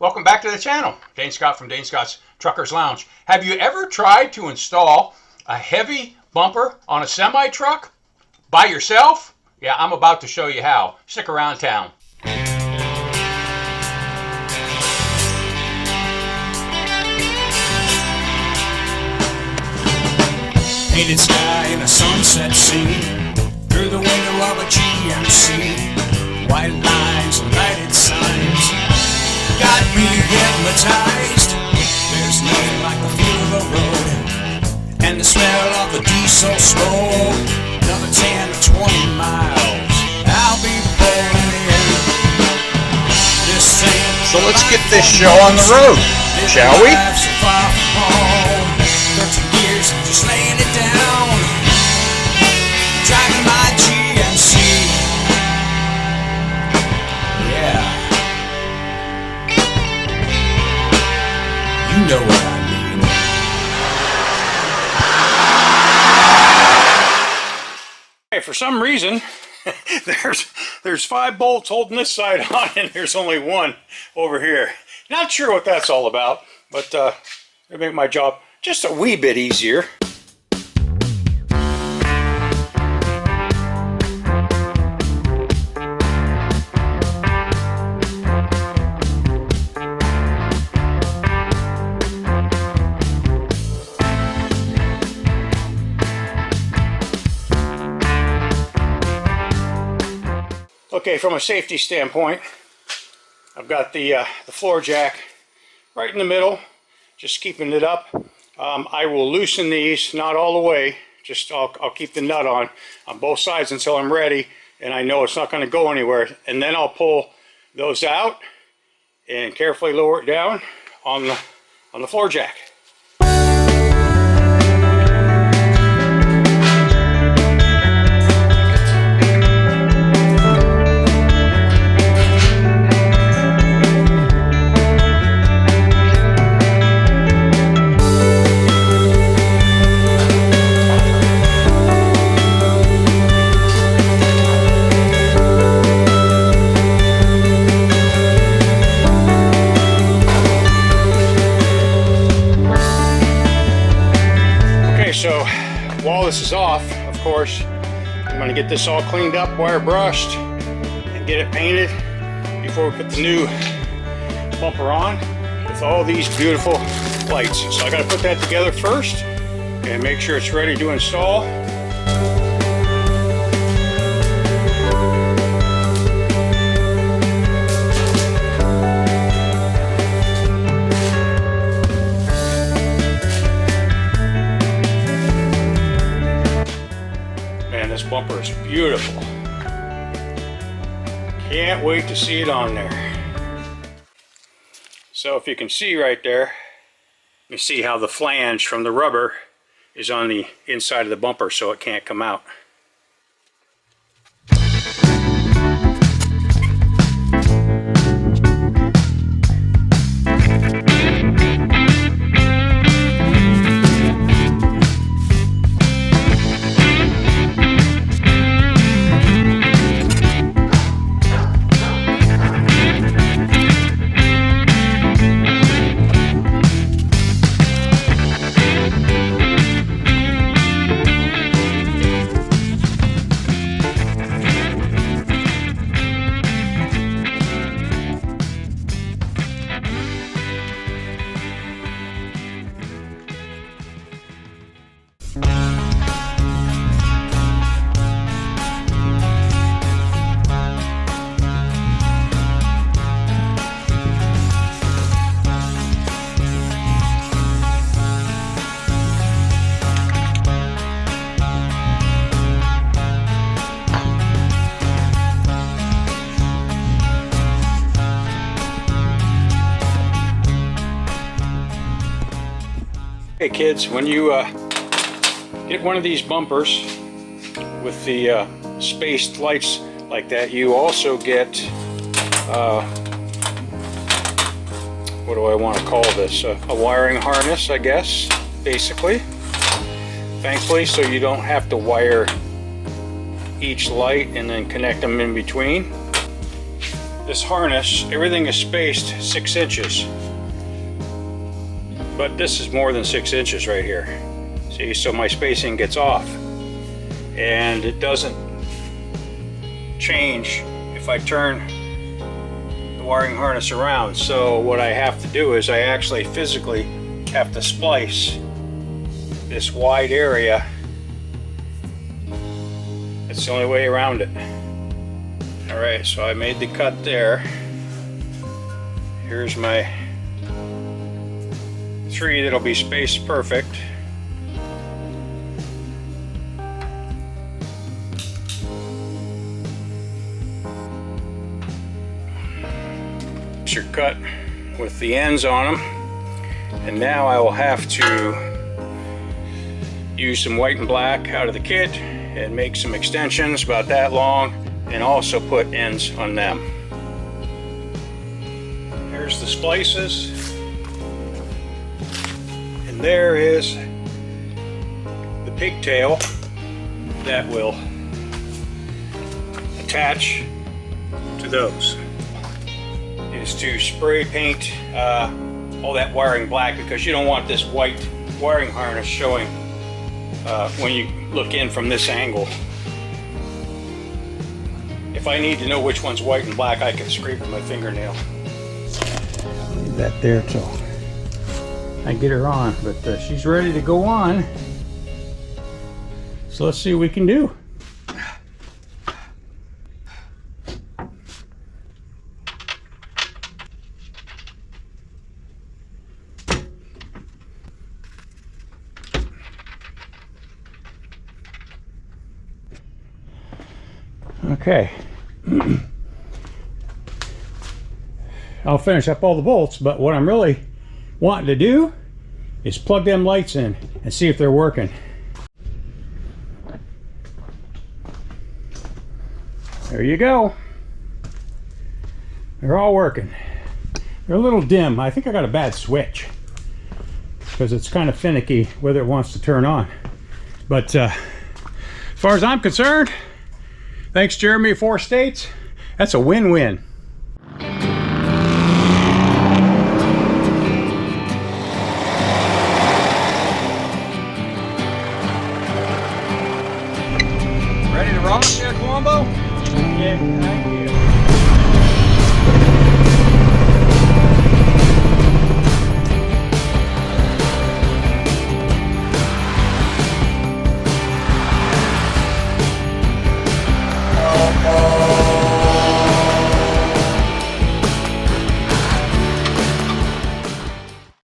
Welcome back to the channel. Dane Scott from Dane Scott's Truckers Lounge. Have you ever tried to install a heavy bumper on a semi truck by yourself? Yeah, I'm about to show you how. Stick around town. Painted sky in a sunset scene, through the window of a GMC. White lines and lighted signs got me hypnotized. There's nothing like the feel of the road and the smell of the diesel smoke. Another 10 or 20 miles, I'll be pulling in. This ain't So let's get this show on the road, shall we? 13 years just laying it down, driving my GMC. Yeah, you know what I mean. Hey, for some reason, there's 5 bolts holding this side on, and there's only one over here. Not sure what that's all about, but it'll make my job just a wee bit easier. Okay, from a safety standpoint, I've got the floor jack right in the middle, just keeping it up. I will loosen these, not all the way, just I'll keep the nut on both sides until I'm ready and I know it's not going to go anywhere, and then I'll pull those out and carefully lower it down on the floor jack. So while this is off, of course, I'm going to get this all cleaned up, wire brushed, and get it painted before we put the new bumper on with all these beautiful lights. So I got to put that together first and make sure it's ready to install. This bumper is beautiful. Can't wait to see it on there. So if you can see right there, you see how the flange from the rubber is on the inside of the bumper, so it can't come out. Hey kids, when you get one of these bumpers with the spaced lights like that, you also get, what do I want to call this, a wiring harness, I guess, basically. Thankfully, so you don't have to wire each light and then connect them in between. this harness, everything is spaced 6 inches. But this is more than 6 inches right here. See, so my spacing gets off. And it doesn't change if I turn the wiring harness around. So what I have to do is I actually physically have to splice this wide area. That's the only way around it. Alright, so I made the cut there. Here's my 3 that'll be spaced perfect. Your cut with the ends on them, and now I will have to use some white and black out of the kit and make some extensions about that long and also put ends on them. There's the splices, and there is the pigtail that will attach to those. Is to spray paint all that wiring black, because you don't want this white wiring harness showing when you look in from this angle. If I need to know which one's white and black, I can scrape with my fingernail. Leave that there till I get her on, but she's ready to go on. So let's see what we can do. Okay, I'll finish up all the bolts, but what I'm really wanting to do is plug them lights in and see if they're working. There you go. They're all working. They're a little dim. I think I got a bad switch because it's kind of finicky whether it wants to turn on. But as far as I'm concerned, thanks Jeremy of 4 States, that's a win-win.